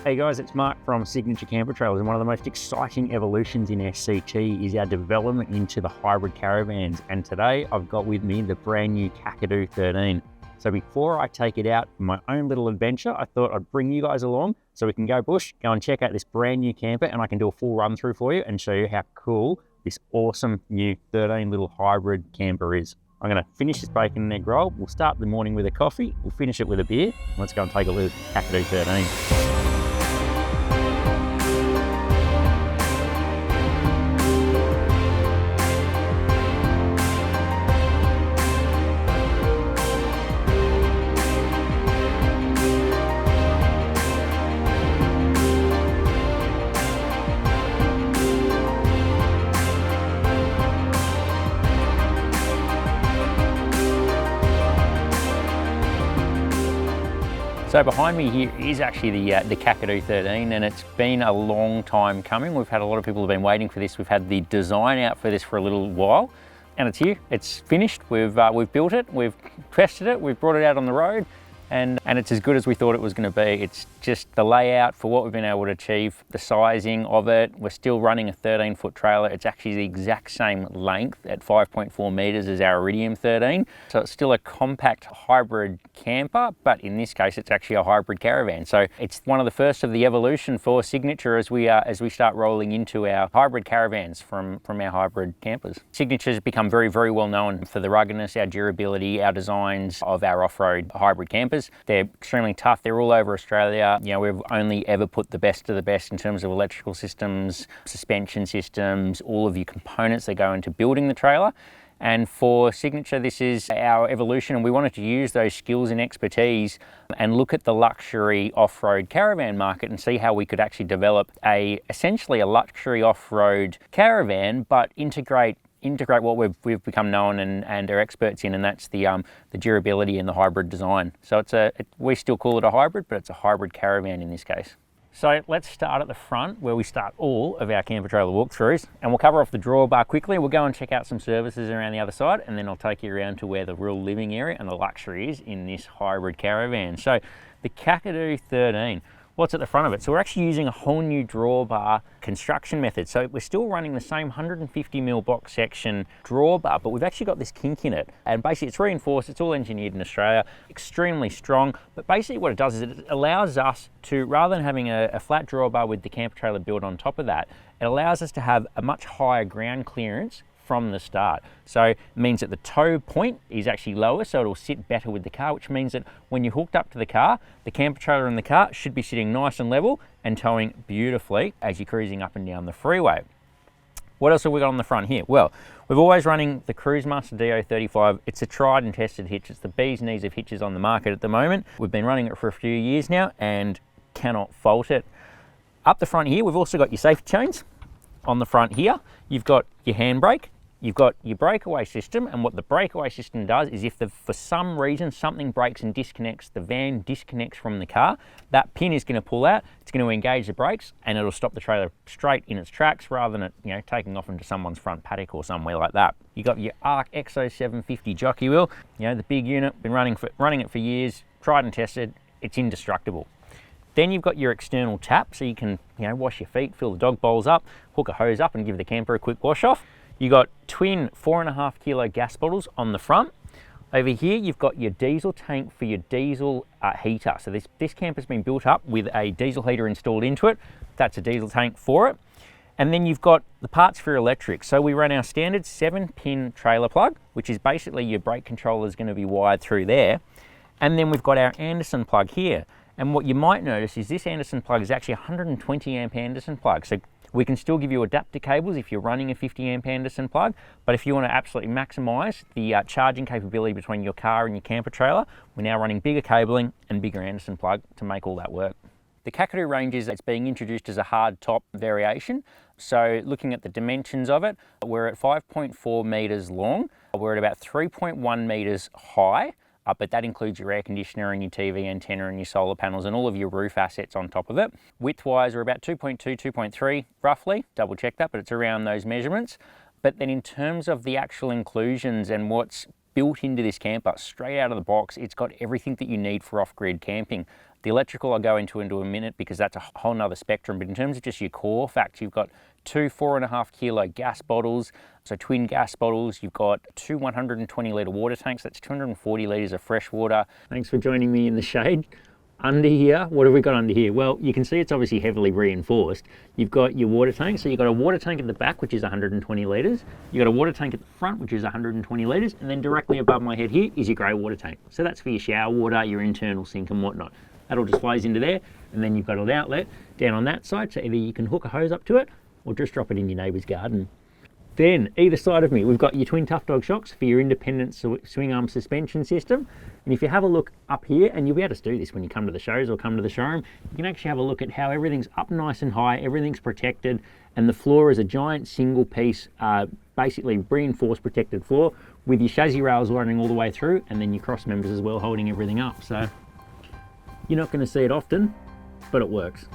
Hey guys, it's Mark from Signature Camper Trailers, and one of the most exciting evolutions in SCT is our development into the hybrid caravans. And today I've got with me the brand new Kakadu 13. So before I take it out for my own little adventure, I thought I'd bring you guys along so we can go bush, go and check out this brand new camper, and I can do a full run through for you and show you how cool this awesome new 13 little hybrid camper is. I'm going to finish this bacon and egg roll. We'll start the morning with a coffee. We'll finish it with a beer. Let's go and take a look at Kakadu 13. So behind me here is actually the Kakadu 13, and it's been a long time coming. We've had a lot of people who have been waiting for this. We've had the design out for this for a little while, and it's here. It's finished. We've built it, we've tested it, we've brought it out on the road, and it's as good as we thought it was going to be. It's just the layout for what we've been able to achieve, the sizing of it. We're still running a 13-foot trailer. It's actually the exact same length at 5.4 meters as our Iridium 13. So it's still a compact hybrid camper, but in this case, it's actually a hybrid caravan. So it's one of the first of the evolution for Signature as we start rolling into our hybrid caravans from our hybrid campers. Signature's become very, very well known for the ruggedness, our durability, our designs of our off-road hybrid campers. They're extremely tough. They're all over Australia. You know, we've only ever put the best of the best in terms of electrical systems, suspension systems, all of your components that go into building the trailer. And for Signature, this is our evolution, and we wanted to use those skills and expertise and look at the luxury off-road caravan market and see how we could actually develop essentially a luxury off-road caravan, but integrate what we've become known and are experts in, and that's the durability and the hybrid design. So we still call it a hybrid, but it's a hybrid caravan in this case. So let's start at the front where we start all of our camper trailer walkthroughs, and we'll cover off the drawbar quickly. We'll go and check out some services around the other side, and then I'll take you around to where the real living area and the luxury is in this hybrid caravan. So the Kakadu 13. What's at the front of it? So we're actually using a whole new drawbar construction method. So we're still running the same 150mm box section drawbar, but we've actually got this kink in it. And basically it's reinforced, it's all engineered in Australia, extremely strong. But basically what it does is it allows us to, rather than having a flat drawbar with the camper trailer built on top of that, it allows us to have a much higher ground clearance from the start. So it means that the toe point is actually lower, so it'll sit better with the car, which means that when you're hooked up to the car, the camper trailer in the car should be sitting nice and level and towing beautifully as you're cruising up and down the freeway. What else have we got on the front here? Well, we're always running the Cruisemaster DO35. It's a tried and tested hitch. It's the bee's knees of hitches on the market at the moment. We've been running it for a few years now and cannot fault it. Up the front here, we've also got your safety chains. On the front here, you've got your handbrake. You've got your breakaway system, and what the breakaway system does is if for some reason something breaks and disconnects, the van disconnects from the car, that pin is going to pull out, it's going to engage the brakes, and it'll stop the trailer straight in its tracks rather than it taking off into someone's front paddock or somewhere like that. You got your ARC Exo 750 jockey wheel, the big unit, been running it for years, tried and tested, it's indestructible. Then you've got your external tap, so you can wash your feet, fill the dog bowls up, hook a hose up and give the camper a quick wash off. You got twin 4.5 kilo gas bottles on the front. Over here, you've got your diesel tank for your diesel heater. So this camper's been built up with a diesel heater installed into it. That's a diesel tank for it. And then you've got the parts for your electric. So we run our standard 7-pin trailer plug, which is basically your brake controller is going to be wired through there. And then we've got our Anderson plug here. And what you might notice is this Anderson plug is actually a 120 amp Anderson plug. So we can still give you adapter cables if you're running a 50 amp Anderson plug, but if you want to absolutely maximize the charging capability between your car and your camper trailer, we're now running bigger cabling and bigger Anderson plug to make all that work. The Kakadu range it's being introduced as a hard top variation. So looking at the dimensions of it, we're at 5.4 meters long. We're at about 3.1 meters high. But that includes your air conditioner and your TV antenna and your solar panels and all of your roof assets on top of it. Width-wise, we're about 2.2, 2.3 roughly, double check that, but it's around those measurements. But then in terms of the actual inclusions and what's built into this camper, straight out of the box. It's got everything that you need for off-grid camping. The electrical I'll go into a minute because that's a whole nother spectrum, but in terms of just your core facts, you've got two 4.5 kilo gas bottles, so twin gas bottles. You've got two 120 litre water tanks, that's 240 litres of fresh water. Thanks for joining me in the shade. Under here, what have we got under here? Well, you can see it's obviously heavily reinforced. You've got your water tank, so you've got a water tank at the back, which is 120 litres. You've got a water tank at the front, which is 120 litres, and then directly above my head here is your grey water tank. So that's for your shower water, your internal sink and whatnot. That all just flows into there, and then you've got an outlet down on that side, so either you can hook a hose up to it, or just drop it in your neighbour's garden. Then, either side of me, we've got your twin Tough Dog shocks for your independent swing arm suspension system. And if you have a look up here, and you'll be able to do this when you come to the shows or come to the showroom, you can actually have a look at how everything's up nice and high, everything's protected, and the floor is a giant single piece, basically reinforced protected floor with your chassis rails running all the way through, and then your cross members as well holding everything up. So you're not going to see it often, but it works.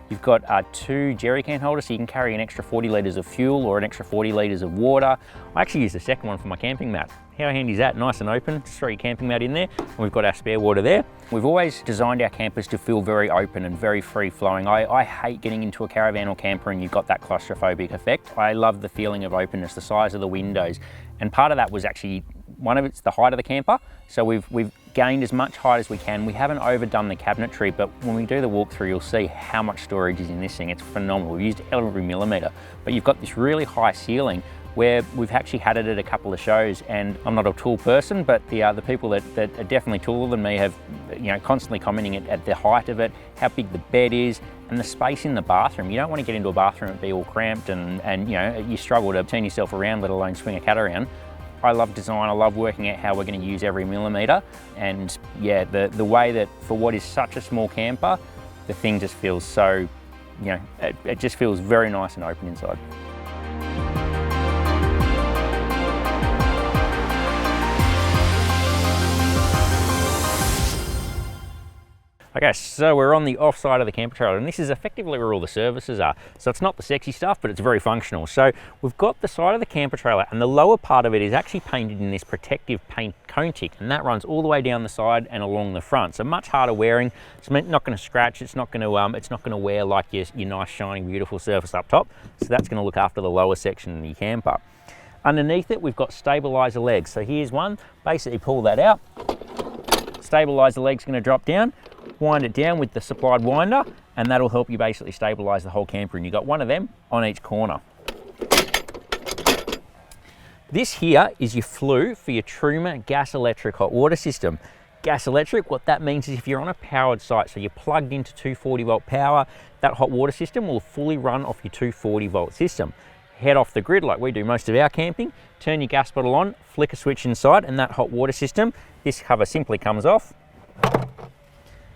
You've got two jerry can holders, so you can carry an extra 40 litres of fuel or an extra 40 litres of water. I actually use the second one for my camping mat. How handy is that? Nice and open, just throw your camping mat in there, and we've got our spare water there. We've always designed our campers to feel very open and very free flowing. I hate getting into a caravan or camper and you've got that claustrophobic effect. I love the feeling of openness, the size of the windows, and part of that was actually, one of it's the height of the camper. So we've gained as much height as we can. We haven't overdone the cabinetry, but when we do the walkthrough, you'll see how much storage is in this thing. It's phenomenal. We've used every millimetre, but you've got this really high ceiling where we've actually had it at a couple of shows, and I'm not a tool person, but the people that are definitely taller than me have, constantly commenting at the height of it, how big the bed is, and the space in the bathroom. You don't want to get into a bathroom and be all cramped and you struggle to turn yourself around, let alone swing a cat around. I love design, I love working out how we're going to use every millimetre, and yeah, the way that for what is such a small camper, the thing just feels so, it just feels very nice and open inside. Okay, so we're on the off side of the camper trailer, and this is effectively where all the services are. So it's not the sexy stuff, but it's very functional. So we've got the side of the camper trailer, and the lower part of it is actually painted in this protective paint Contic, and that runs all the way down the side and along the front. So much harder wearing. It's not going to scratch. It's not going to wear like your nice shiny beautiful surface up top. So that's going to look after the lower section of your camper. Underneath it, we've got stabilizer legs. So here's one. Basically, pull that out. Stabilizer leg's going to drop down. Wind it down with the supplied winder, and that'll help you basically stabilize the whole camper, and you've got one of them on each corner. This here is your flue for your Truma gas electric hot water system. Gas electric, what that means is if you're on a powered site, so you're plugged into 240 volt power, that hot water system will fully run off your 240 volt system. Head off the grid like we do most of our camping, turn your gas bottle on, flick a switch inside, and that hot water system, this cover simply comes off.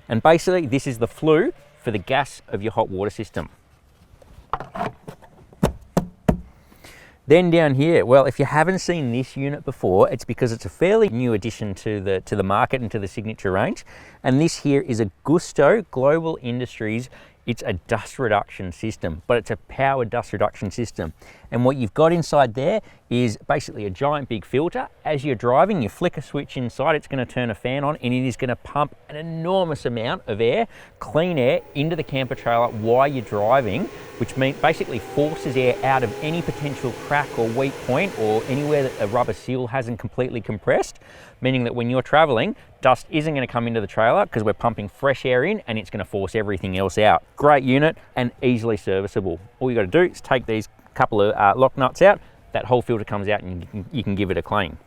And basically, this is the flue for the gas of your hot water system. Then down here, well, if you haven't seen this unit before, it's because it's a fairly new addition to the market and to the Signature range. And this here is a Gusto Global Industries. It's a dust reduction system, but it's a powered dust reduction system. And what you've got inside there is basically a giant big filter. As you're driving, you flick a switch inside, it's going to turn a fan on, and it is going to pump an enormous amount of air, clean air, into the camper trailer while you're driving, which means basically forces air out of any potential crack or weak point or anywhere that a rubber seal hasn't completely compressed, meaning that when you're traveling, dust isn't going to come into the trailer because we're pumping fresh air in, and it's going to force everything else out. Great unit and easily serviceable. All you got to do is take these couple of lock nuts out, that whole filter comes out, and you can give it a clean.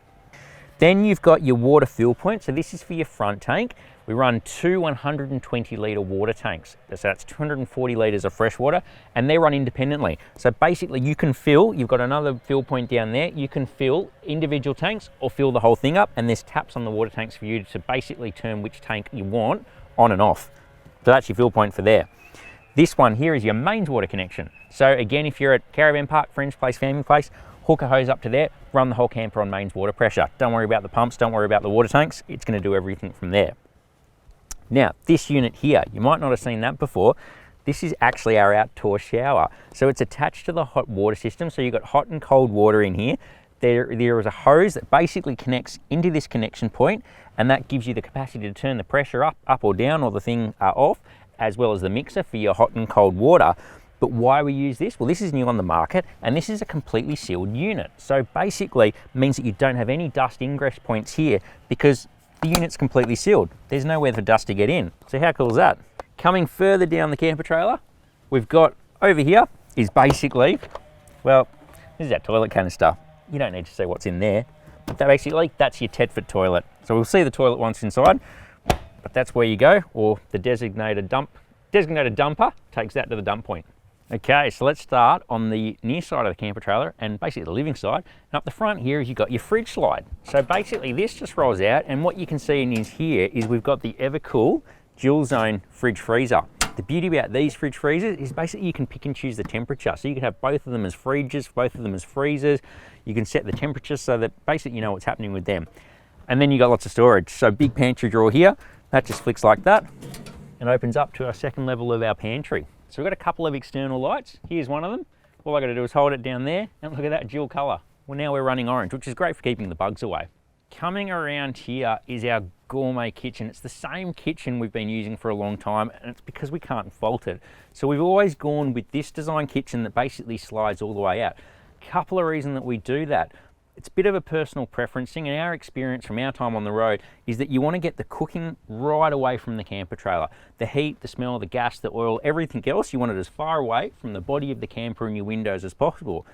Then you've got your water fill point. So this is for your front tank. We run two 120 litre water tanks. So that's 240 litres of fresh water, and they run independently. So basically you can fill, you've got another fill point down there, you can fill individual tanks or fill the whole thing up, and there's taps on the water tanks for you to basically turn which tank you want on and off. So that's your fill point for there. This one here is your mains water connection. So again, if you're at caravan park, friend's place, family place, hook a hose up to there, run the whole camper on mains water pressure. Don't worry about the pumps, don't worry about the water tanks, it's going to do everything from there. Now, this unit here, you might not have seen that before. This is actually our outdoor shower. So it's attached to the hot water system. So you've got hot and cold water in here. there is a hose that basically connects into this connection point, and that gives you the capacity to turn the pressure up or down, or the thing off, as well as the mixer for your hot and cold water. But why we use this? Well, this is new on the market, and this is a completely sealed unit. So basically, it means that you don't have any dust ingress points here, because the unit's completely sealed. There's nowhere for dust to get in. So how cool is that? Coming further down the camper trailer, we've got over here is basically, well, this is our toilet canister. You don't need to see what's in there. But basically, that's your Tedford toilet. So we'll see the toilet once inside, but that's where you go, or the designated dumper takes that to the dump point. Okay, so let's start on the near side of the camper trailer, and basically the living side. And up the front here is you've got your fridge slide. So basically this just rolls out, and what you can see in here is we've got the Evercool dual zone fridge freezer. The beauty about these fridge freezers is basically you can pick and choose the temperature. So you can have both of them as fridges, both of them as freezers. You can set the temperature so that basically you know what's happening with them. And then you got lots of storage. So big pantry drawer here, that just flicks like that and opens up to our second level of our pantry. So we've got a couple of external lights. Here's one of them. All I got to do is hold it down there, and look at that dual color. Well, now we're running orange, which is great for keeping the bugs away. Coming around here is our gourmet kitchen. It's the same kitchen we've been using for a long time, and it's because we can't fault it. So we've always gone with this design kitchen that basically slides all the way out. Couple of reasons that we do that. It's a bit of a personal preferencing, and our experience from our time on the road is that you want to get the cooking right away from the camper trailer. The heat, the smell, the gas, the oil, everything else, you want it as far away from the body of the camper and your windows as possible.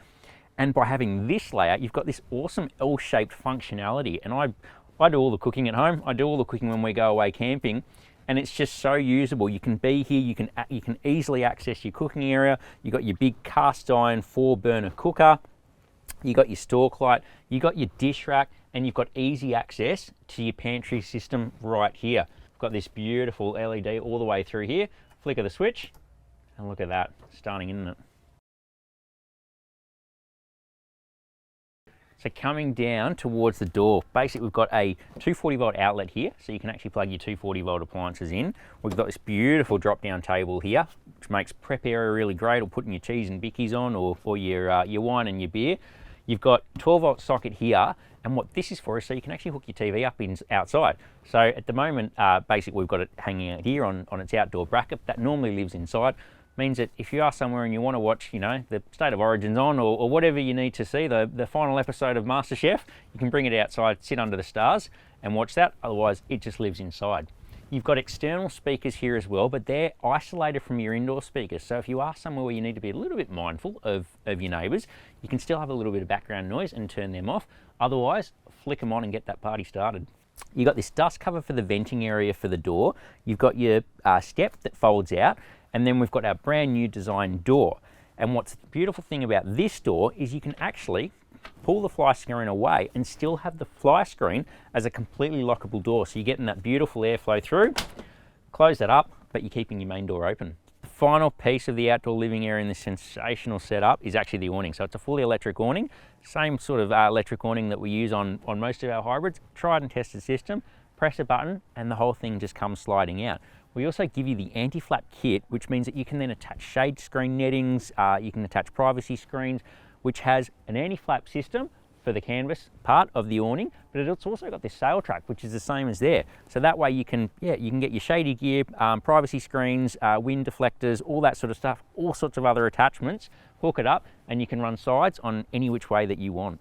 And by having this layout, you've got this awesome L-shaped functionality. And I do all the cooking at home. I do all the cooking when we go away camping, and it's just so usable. You can be here, you can easily access your cooking area. You've got your big cast iron 4-burner cooker. You got your stalk light, you got your dish rack, and you've got easy access to your pantry system right here. We've got this beautiful LED all the way through here. Flick of the switch, and look at that, stunning, isn't it? So coming down towards the door, basically we've got a 240 volt outlet here, so you can actually plug your 240 volt appliances in. We've got this beautiful drop down table here, which makes prep area really great, or putting your cheese and bickies on, or your wine and your beer. You've got 12 volt socket here, and what this is for is so you can actually hook your TV up outside. So at the moment, basically we've got it hanging out here on its outdoor bracket. That normally lives inside. Means that if you are somewhere and you want to watch, you know, the State of Origin's on, or whatever you need to see, the final episode of MasterChef, you can bring it outside, sit under the stars and watch that. Otherwise, it just lives inside. You've got external speakers here as well, but they're isolated from your indoor speakers. So if you are somewhere where you need to be a little bit mindful of your neighbours, you can still have a little bit of background noise and turn them off. Otherwise, flick them on and get that party started. You've got this dust cover for the venting area for the door. You've got your step that folds out, and then we've got our brand new design door. And what's the beautiful thing about this door is you can actually pull the fly screen away and still have the fly screen as a completely lockable door. So you're getting that beautiful airflow through, close that up, but you're keeping your main door open. The final piece of the outdoor living area in this sensational setup is actually the awning. So it's a fully electric awning, same sort of electric awning that we use on most of our hybrids, tried and tested system. Press a button and the whole thing just comes sliding out. We also give you the anti-flap kit, which means that you can then attach shade screen nettings, you can attach privacy screens, which has an anti-flap system for the canvas part of the awning, but it's also got this sail track, which is the same as there. So that way you can get your shady gear, privacy screens, wind deflectors, all that sort of stuff, all sorts of other attachments, hook it up, and you can run sides on any which way that you want.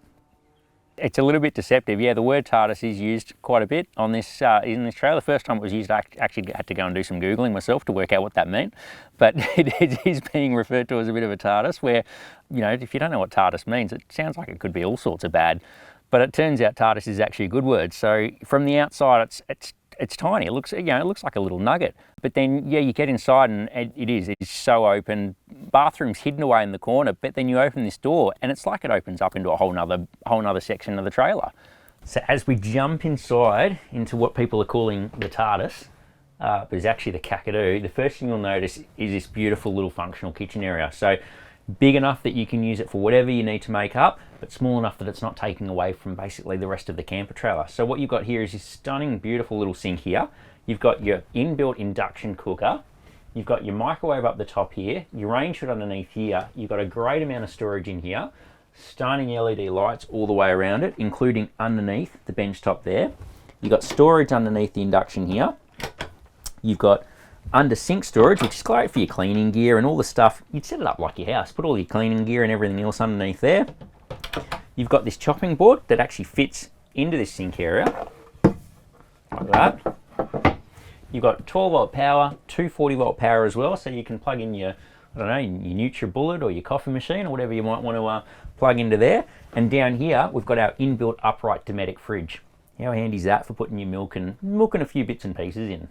It's a little bit deceptive. Yeah, the word TARDIS is used quite a bit on this in this trailer. The first time it was used, I actually had to go and do some Googling myself to work out what that meant. But it is being referred to as a bit of a TARDIS where, you know, if you don't know what TARDIS means, it sounds like it could be all sorts of bad. But it turns out TARDIS is actually a good word. So from the outside, it's tiny. It looks, you know, it looks like a little nugget. But then, yeah, you get inside and it's so open. Bathroom's hidden away in the corner, but then you open this door and it's like it opens up into a whole nother section of the trailer. So as we jump inside into what people are calling the TARDIS, but is actually the Kakadu, the first thing you'll notice is this beautiful little functional kitchen area. So big enough that you can use it for whatever you need to make up, but small enough that it's not taking away from basically the rest of the camper trailer. So what you've got here is this stunning, beautiful little sink here. You've got your inbuilt induction cooker. You've got your microwave up the top here, your range hood underneath here. You've got a great amount of storage in here. Stunning LED lights all the way around it, including underneath the bench top there. You've got storage underneath the Induction here. You've got under sink storage, which is great for your cleaning gear and all the stuff. You'd set it up like your house, put all your cleaning gear and everything else underneath there. You've got this chopping board that actually fits into this sink area, like that. You've got 12 volt power, 240 volt power as well, so you can plug in your, I don't know, your NutriBullet or your coffee machine or whatever you might want to plug into there. And down here, we've got our inbuilt upright Dometic fridge. How handy is that for putting your milk and a few bits and pieces in?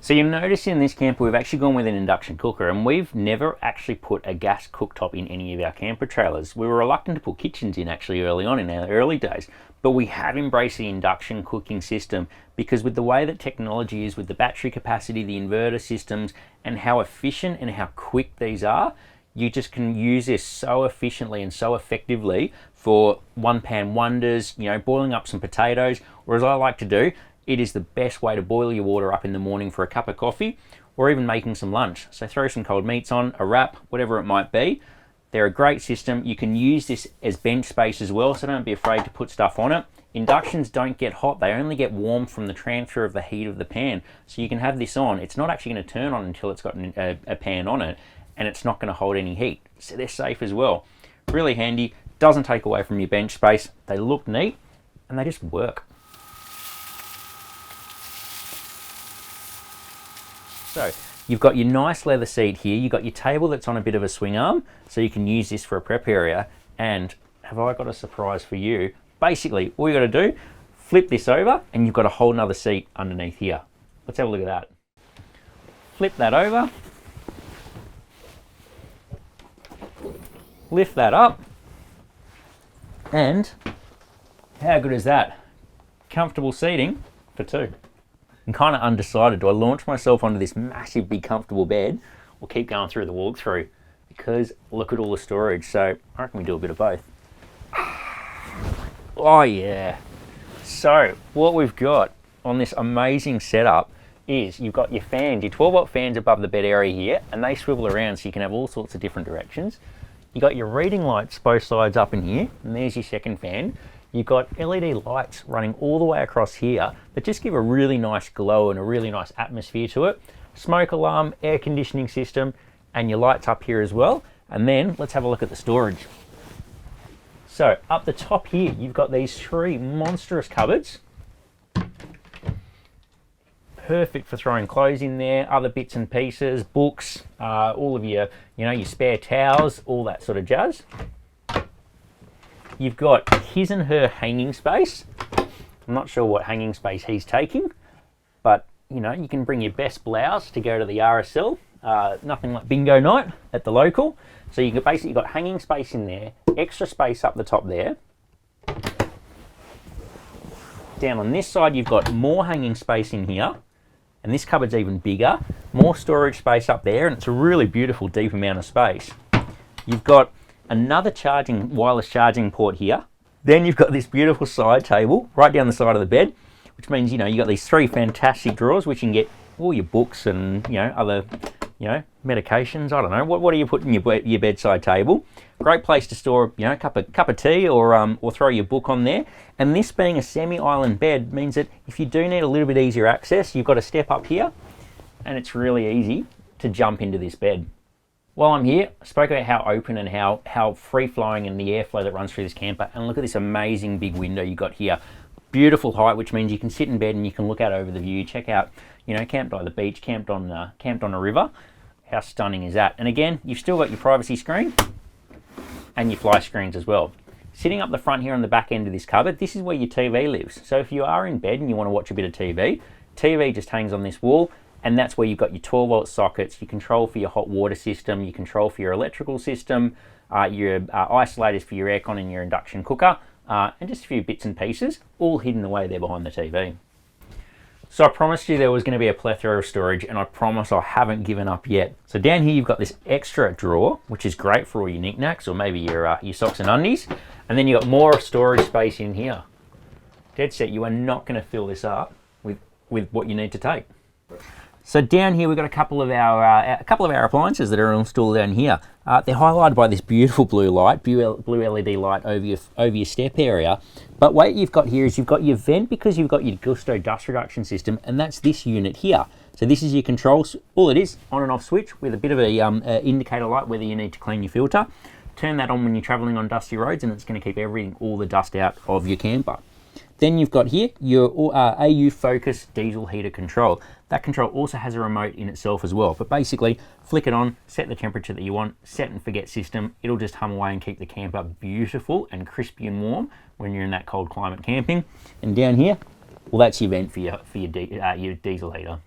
So you'll notice in this camper we've actually gone with an induction cooker, and we've never actually put a gas cooktop in any of our camper trailers. We were reluctant to put kitchens in actually early on in our early days, but we have embraced the induction cooking system because with the way that technology is, with the battery capacity, the inverter systems, and how efficient and how quick these are, you just can use this so efficiently and so effectively for one pan wonders, you know, boiling up some potatoes, or as I like to do, it is the best way to boil your water up in the morning for a cup of coffee, or even making some lunch. So throw some cold meats on, a wrap, whatever it might be. They're a great system. You can use this as bench space as well, so don't be afraid to put stuff on it. Inductions don't get hot, they only get warm from the transfer of the heat of the pan. So you can have this on, it's not actually going to turn on until it's got a pan on it, and it's not going to hold any heat. So they're safe as well. Really handy, doesn't take away from your bench space. They look neat, and they just work. So you've got your nice leather seat here, you've got your table that's on a bit of a swing arm, so you can use this for a prep area. And have I got a surprise for you? Basically, all you got to do, flip this over, and you've got a whole nother seat underneath here. Let's have a look at that. Flip that over, lift that up, and how good is that? Comfortable seating for two. I'm kind of undecided. Do I launch myself onto this massive, big, comfortable bed or keep going through the walkthrough? Because look at all the storage. So I reckon we do a bit of both. Oh yeah. So what we've got on this amazing setup is you've got your fans, your 12 volt fans above the bed area here, and they swivel around so you can have all sorts of different directions. You've got your reading lights both sides up in here, and there's your second fan. You've got LED lights running all the way across here that just give a really nice glow and a really nice atmosphere to it. Smoke alarm, air conditioning system, and your lights up here as well. And then let's have a look at the storage. So up the top here, you've got these three monstrous cupboards. Perfect for throwing clothes in there, other bits and pieces, books, all of your, your spare towels, all that sort of jazz. You've got his and her hanging space. I'm not sure what hanging space he's taking, but you can bring your best blouse to go to the RSL. Nothing like bingo night at the local. So you can basically got hanging space in there, extra space up the top there. Down on this side, you've got more hanging space in here, and this cupboard's even bigger. More storage space up there, and it's a really beautiful, deep amount of space. You've got another wireless charging port here. Then you've got this beautiful side table right down the side of the bed, which means you've got these three fantastic drawers which you can get all your books and other medications. I don't know what do you put in your bedside table. Great place to store a cup of tea or throw your book on there. And this being a semi-island bed means that if you do need a little bit easier access, you've got a step up here, and it's really easy to jump into this bed. While I'm here, I spoke about how open and how free-flowing and the airflow that runs through this camper. And look at this amazing big window you got here. Beautiful height, which means you can sit in bed and you can look out over the view, check out, camped by the beach, camped on a river. How stunning is that? And again, you've still got your privacy screen and your fly screens as well. Sitting up the front here on the back end of this cupboard, this is where your TV lives. So if you are in bed and you want to watch a bit of TV, TV just hangs on this wall. And that's where you've got your 12 volt sockets, your control for your hot water system, your control for your electrical system, your isolators for your aircon and your induction cooker, and just a few bits and pieces, all hidden away there behind the TV. So I promised you there was going to be a plethora of storage, and I promise I haven't given up yet. So down here you've got this extra drawer, which is great for all your knickknacks or maybe your socks and undies. And then you've got more storage space in here. Dead set, you are not going to fill this up with what you need to take. So down here we've got a couple of our appliances that are installed down here. They're highlighted by this beautiful blue light, blue LED light over your step area. But what you've got here is you've got your vent because you've got your Gusto dust reduction system, and that's this unit here. So this is your controls. All it is, on and off switch with a bit of a indicator light whether you need to clean your filter. Turn that on when you're traveling on dusty roads, and it's going to keep all the dust out of your camper. Then you've got here your AU Focus diesel heater control. That control also has a remote in itself as well. But basically, flick it on, set the temperature that you want, set and forget system. It'll just hum away and keep the camper beautiful and crispy and warm when you're in that cold climate camping. And down here, well, that's your vent for your diesel heater.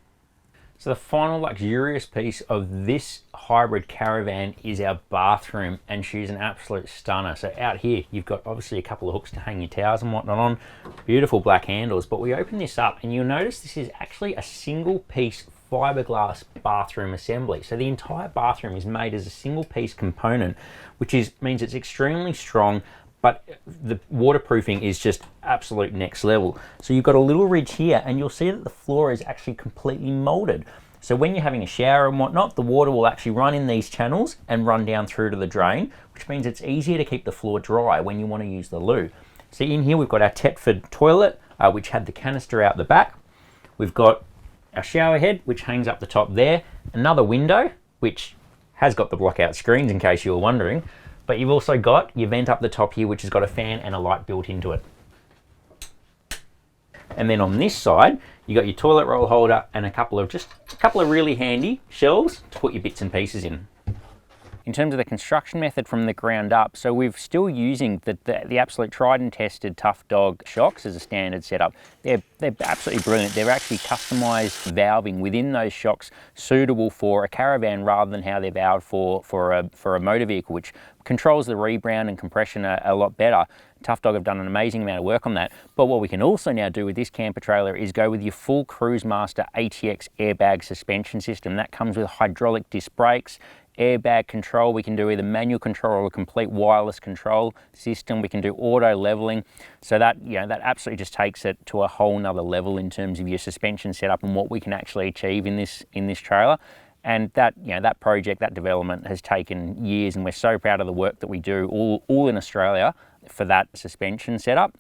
So the final luxurious piece of this hybrid caravan is our bathroom, and she's an absolute stunner. So out here, you've got obviously a couple of hooks to hang your towels and whatnot on, beautiful black handles, but we open this up and you'll notice this is actually a single piece fiberglass bathroom assembly. So the entire bathroom is made as a single piece component, which means it's extremely strong, but the waterproofing is just absolute next level. So you've got a little ridge here, and you'll see that the floor is actually completely molded. So when you're having a shower and whatnot, the water will actually run in these channels and run down through to the drain, which means it's easier to keep the floor dry when you want to use the loo. So in here we've got our Tetford toilet, which had the canister out the back. We've got our shower head, which hangs up the top there. Another window, which has got the blockout screens in case you were wondering. But you've also got your vent up the top here, which has got a fan and a light built into it. And then on this side, you got your toilet roll holder and a couple of really handy shelves to put your bits and pieces in. In terms of the construction method from the ground up, so we're still using the absolute tried and tested Tough Dog shocks as a standard setup. They're absolutely brilliant. They're actually customized valving within those shocks suitable for a caravan rather than how they're valved for a motor vehicle, which controls the rebound and compression a lot better. Tough Dog have done an amazing amount of work on that. But what we can also now do with this camper trailer is go with your full Cruise Master ATX airbag suspension system. That comes with hydraulic disc brakes, airbag control. We can do either manual control or a complete wireless control system. We can do auto leveling. So that absolutely just takes it to a whole nother level in terms of your suspension setup and what we can actually achieve in this trailer. And that project, that development has taken years, and we're so proud of the work that we do all in Australia for that suspension setup.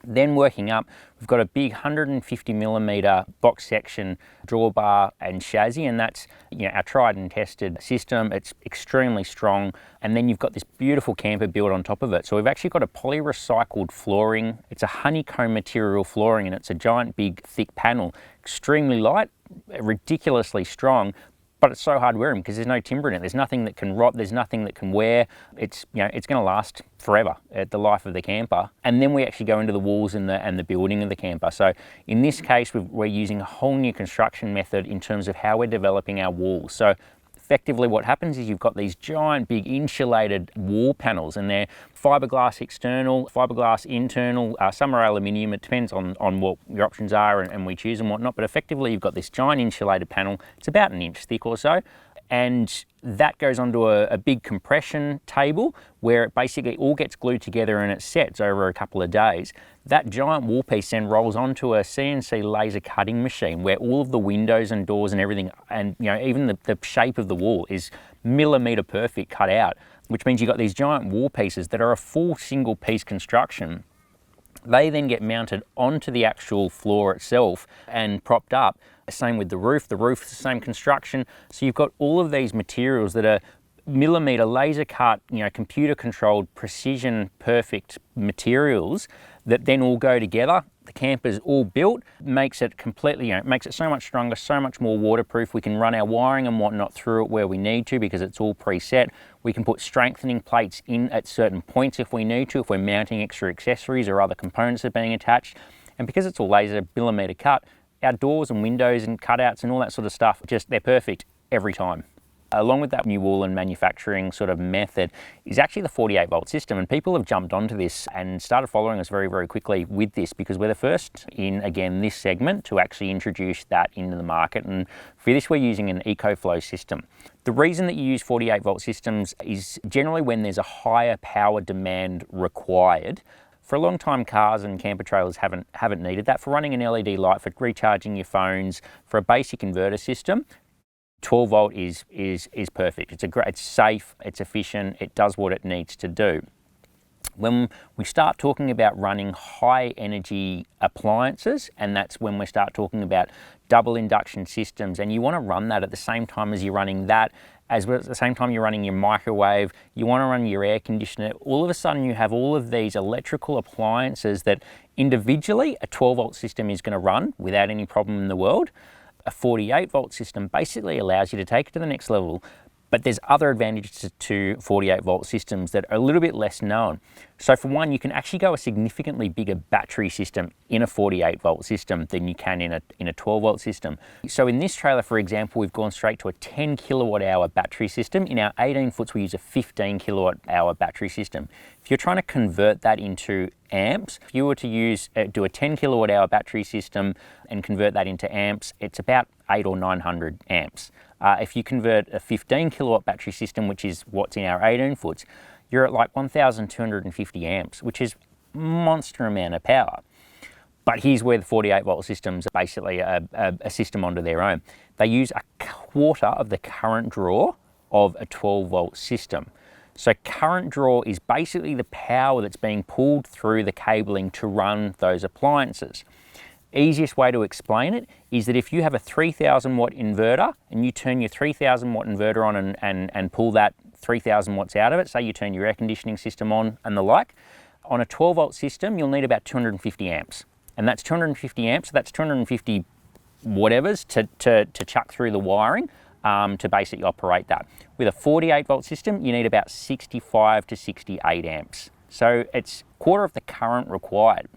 Then working up, we've got a big 150mm box section drawbar and chassis, and that's our tried and tested system. It's extremely strong, and then you've got this beautiful camper build on top of it. So we've actually got a poly recycled flooring. It's a honeycomb material flooring, and it's a giant big thick panel, extremely light, ridiculously strong. But it's so hard wearing because there's no timber in it. There's nothing that can rot. There's nothing that can wear. It's it's going to last forever at the life of the camper. And then we actually go into the walls and the building of the camper. So in this case, we're using a whole new construction method in terms of how we're developing our walls. So effectively what happens is you've got these giant big insulated wall panels, and they're fiberglass external, fiberglass internal, some are aluminium. It depends on what your options are and we choose and whatnot, but effectively you've got this giant insulated panel. It's about an inch thick or so, and that goes onto a big compression table where it basically all gets glued together and it sets over a couple of days. That giant wall piece then rolls onto a CNC laser cutting machine where all of the windows and doors and everything, and even the shape of the wall is millimeter perfect cut out, which means you've got these giant wall pieces that are a full single piece construction. They then get mounted onto the actual floor itself and propped up. Same with the roof. The roof is the same construction. So you've got all of these materials that are millimeter laser cut, computer controlled, precision, perfect materials that then all go together. The camper's all built, makes it completely, makes it so much stronger, so much more waterproof. We can run our wiring and whatnot through it where we need to because it's all preset. We can put strengthening plates in at certain points if we need to, if we're mounting extra accessories or other components that are being attached. And because it's all laser millimeter cut, our doors and windows and cutouts and all that sort of stuff, they're perfect every time. Along with that new wall and manufacturing sort of method is actually the 48 volt system, and people have jumped onto this and started following us very, very quickly with this because we're the first in, again, this segment to actually introduce that into the market, and for this we're using an EcoFlow system. The reason that you use 48 volt systems is generally when there's a higher power demand required For a long time, cars and camper trailers haven't needed that. For running an LED light, for recharging your phones, for a basic inverter system, 12 volt is perfect. It's safe, it's efficient, it does what it needs to do. When we start talking about running high energy appliances, and that's when we start talking about double induction systems, and you want to run that at the same time as you're running that, as well as at the same time you're running your microwave, you want to run your air conditioner, all of a sudden you have all of these electrical appliances that individually a 12 volt system is going to run without any problem in the world. A 48 volt system basically allows you to take it to the next level. But there's other advantages to 48 volt systems that are a little bit less known. So for one, you can actually go a significantly bigger battery system in a 48 volt system than you can in a 12 volt system. So in this trailer, for example, we've gone straight to a 10 kilowatt hour battery system. In our 18 foots, we use a 15 kilowatt hour battery system. If you're trying to convert that into amps, if you were to do a 10 kilowatt hour battery system and convert that into amps, it's about 800 or 900 amps. If you convert a 15 kilowatt battery system, which is what's in our 18 foots, you're at like 1,250 amps, which is a monster amount of power. But here's where the 48 volt systems are basically a system onto their own. They use a quarter of the current draw of a 12 volt system. So current draw is basically the power that's being pulled through the cabling to run those appliances. Easiest way to explain it is that if you have a 3000 watt inverter and you turn your 3000 watt inverter on and pull that 3000 watts out of it, say you turn your air conditioning system on and the like, on a 12 volt system, you'll need about 250 amps. And that's 250 amps, so that's 250 whatevers to chuck through the wiring to basically operate that. With a 48 volt system, you need about 65 to 68 amps. So it's quarter of the current required.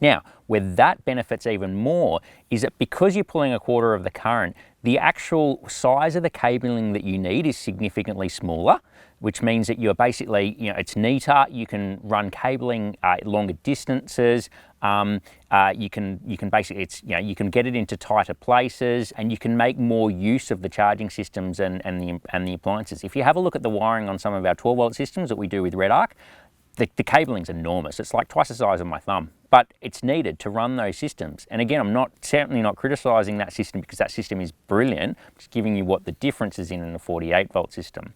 Now, where that benefits even more is that because you're pulling a quarter of the current, the actual size of the cabling that you need is significantly smaller, which means that you're basically, it's neater, you can run cabling longer distances, you can basically, you can get it into tighter places, and you can make more use of the charging systems and the appliances. If you have a look at the wiring on some of our 12 volt systems that we do with Red Arc, the cabling's enormous. It's like twice the size of my thumb, but it's needed to run those systems. And again, I'm certainly not criticizing that system because that system is brilliant. I'm just giving you what the difference is in a 48 volt system.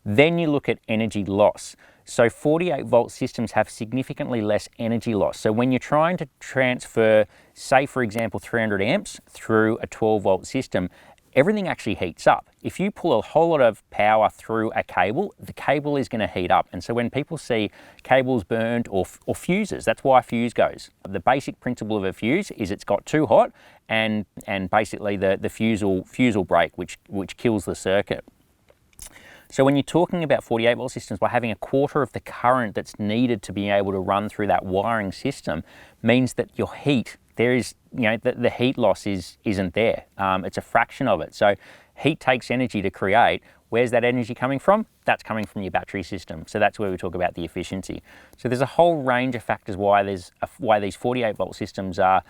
Then you look at energy loss. So 48 volt systems have significantly less energy loss. So when you're trying to transfer, say for example, 300 amps through a 12 volt system, everything actually heats up. If you pull a whole lot of power through a cable, the cable is going to heat up. And so when people see cables burned or fuses, that's why a fuse goes. The basic principle of a fuse is it's got too hot and basically the fuse will break, which kills the circuit. So when you're talking about 48 volt systems, by having a quarter of the current that's needed to be able to run through that wiring system means that your heat, the heat loss isn't there. It's a fraction of it. So heat takes energy to create. Where's that energy coming from? That's coming from your battery system. So that's where we talk about the efficiency. So there's a whole range of factors why these 48 volt systems are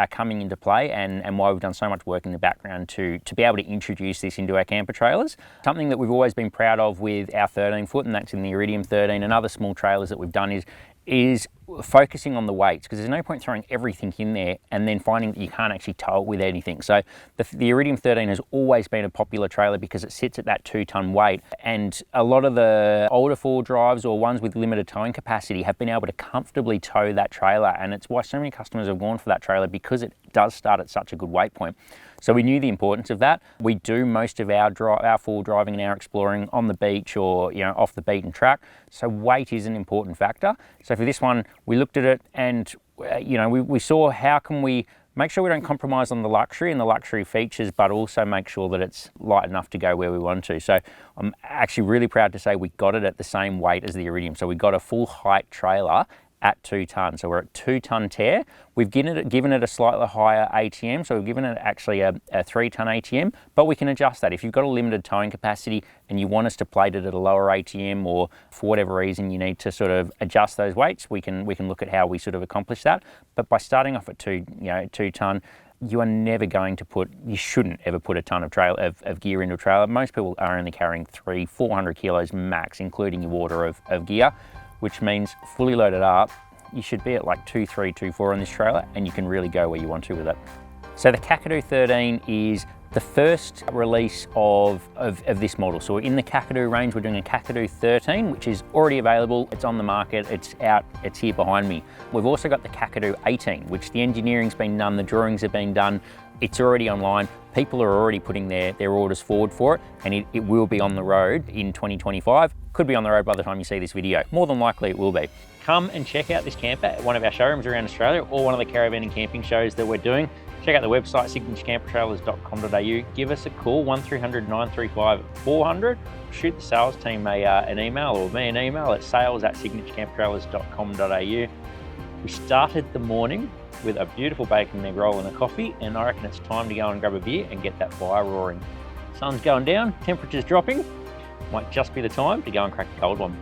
coming into play and why we've done so much work in the background to be able to introduce this into our camper trailers. Something that we've always been proud of with our 13 foot, and that's in the Iridium 13 and other small trailers that we've done, is focusing on the weights, because there's no point throwing everything in there and then finding that you can't actually tow it with anything. So the Iridium 13 has always been a popular trailer because it sits at that 2-ton weight, and a lot of the older 4 drives or ones with limited towing capacity have been able to comfortably tow that trailer, and it's why so many customers have gone for that trailer, because it does start at such a good weight point. So we knew the importance of that. We do most of our full driving and our exploring on the beach or off the beaten track. So weight is an important factor. So for this one, we looked at it and we saw how can we make sure we don't compromise on the luxury and the luxury features, but also make sure that it's light enough to go where we want to. So I'm actually really proud to say we got it at the same weight as the Iridium. So we got a full height trailer at 2 tons. So we're at 2 ton tear. We've given it a slightly higher ATM, so we've given it actually a 3 ton ATM, but we can adjust that. If you've got a limited towing capacity and you want us to plate it at a lower ATM, or for whatever reason you need to sort of adjust those weights, we can look at how we sort of accomplish that. But by starting off at 2 ton, you are never going to you shouldn't ever put a ton of gear into a trailer. Most people are only carrying 300-400 kilos max, including your water of gear. which means fully loaded up, you should be at like 2.3, 2.4 on this trailer, and you can really go where you want to with it. So the Kakadu 13 is the first release of this model. So in the Kakadu range, we're doing a Kakadu 13, which is already available. It's on the market, it's out, it's here behind me. We've also got the Kakadu 18, which the engineering's been done, the drawings have been done, it's already online. People are already putting their orders forward for it, and it will be on the road in 2025. Could be on the road by the time you see this video. More than likely it will be. Come and check out this camper at one of our showrooms around Australia, or one of the caravan and camping shows that we're doing. Check out the website, signaturecampertrailers.com.au. Give us a call, 1300 935 400. Shoot the sales team an email, or me an email at sales@signaturecampertrailers.com.au. We started the morning with a beautiful bacon egg roll and a coffee, and I reckon it's time to go and grab a beer and get that fire roaring. Sun's going down, temperature's dropping. Might just be the time to go and crack a cold one.